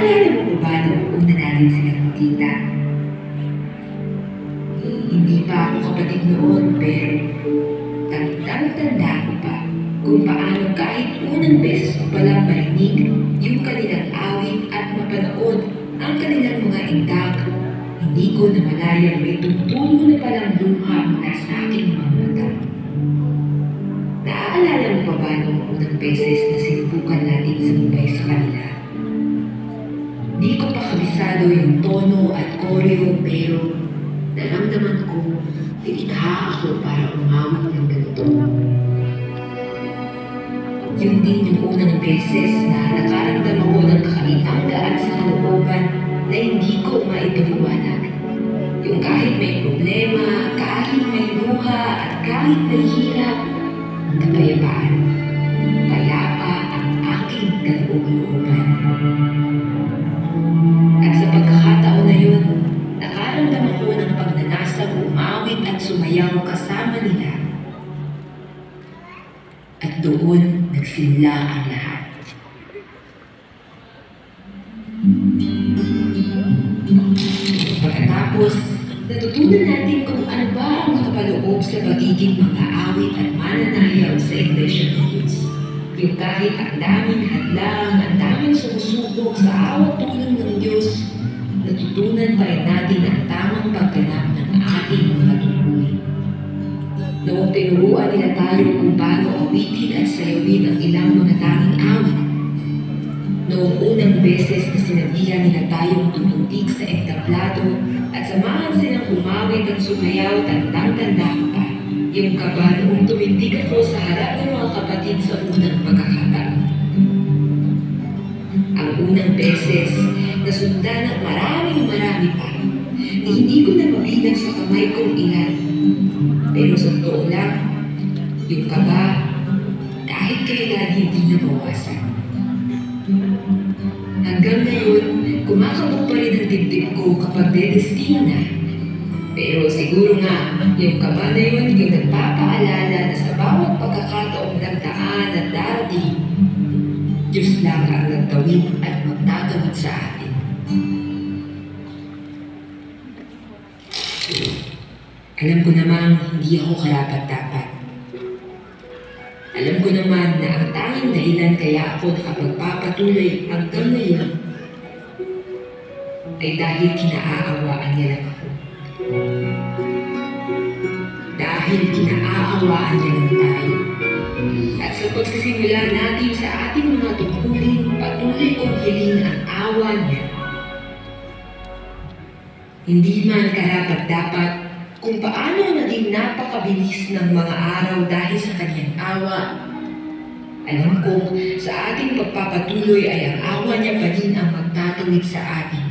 Naalala mo ba ba nung una natin silang magkita? Hindi pa ako kapatid noon, pero tanda ko pa kung paano kahit unang beses ko palang marinig yung kanilang awit at mapanood ang kanilang mga intak. Hindi ko namalayang may tumutulo na palang luha mula sa aking mga mata. Naaalala mo pa ba nung unang beses na sinubukan natin sumubay sa kanila? Di ko pa kabisado yung tono at koreo, pero naramdaman ko tinitaha ako para umawit ng ganito. Yun din yung unang beses na nakaramdam ako ng kakaibang gaan sa kalooban na hindi ko maipaliwanag. Yung kahit may problema, kahit may luha, at kahit may hirap, kapayapaan. Payapa ang aking kaloob-looban. At sa pagkakataon na yun, nakaramdam ako ng pagnanasang umawit at sumayaw kasama nila. At doon nagsimula ang lahat. Pagkatapos, natutunan natin kung ano ba ang nakapaloob sa pagiging mga awit at mananayaw sa Iglesia Roots. Yung kahit ang daming hadlang, ang daming sumusubok sa awat tulong ng Diyos, natutunan pa rin natin ang tamang pagganap ng ating mga tungkulin. Noong tinuruan nila tayo kung paano awitin at sayawin ang ilang mga tanging awit, noong unang beses na sinabihan nila tayong tumuntik sa entablado at samahan silang umawit at sumayaw, tandang-tanda ko pa yung kaba noong tumindig ako sa harap ng mga kapatid sa unang pagkakataon. Ang unang beses, nasundan ng marami pa, na hindi ko na mabilang sa kamay kong ilan. Pero sa totoo lang, yung kaba, kahit kailan hindi nabawasan. Hanggang ngayon, kumakabog pa rin ang dibdib ko kapag dedestino na. Pero siguro nga, yung kaba na yun yung nagpapaalala na sa bawat pagkakataong nagdaan at darating, Diyos lang ang nagtawid at magtatawid sa atin. Alam ko namang hindi ako karapat-dapat. Alam ko naman na ang tanging dahilan kaya ako nakapagpapatuloy hanggang ngayon ay dahil kinaaawaan niya lang ako. Dahil kinaaawaan niya lang tayo. At sa pagsisimula natin sa ating mga tungkulin, patuloy kong hiling ang awa niya. Hindi man karapat-dapat kung paano naging napakabilis ng mga araw dahil sa kanyang awa. Alam kong sa ating pagpapatuloy ay ang awa niya pa rin ang magtatawid sa atin.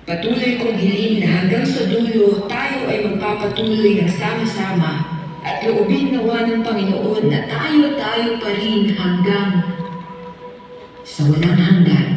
Patuloy kong hiling na hanggang sa dulo tayo ay magpapatuloy ng sama-sama at loobin nawa ng Panginoon na tayo pa rin hanggang sa walang hanggan.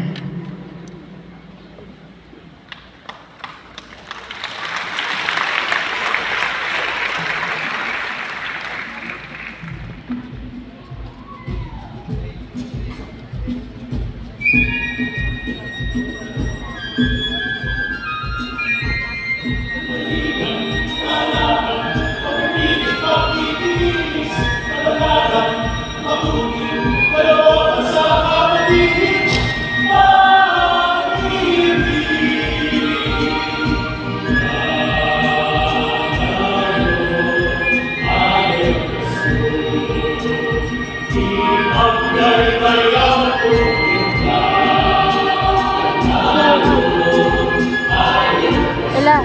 Ela.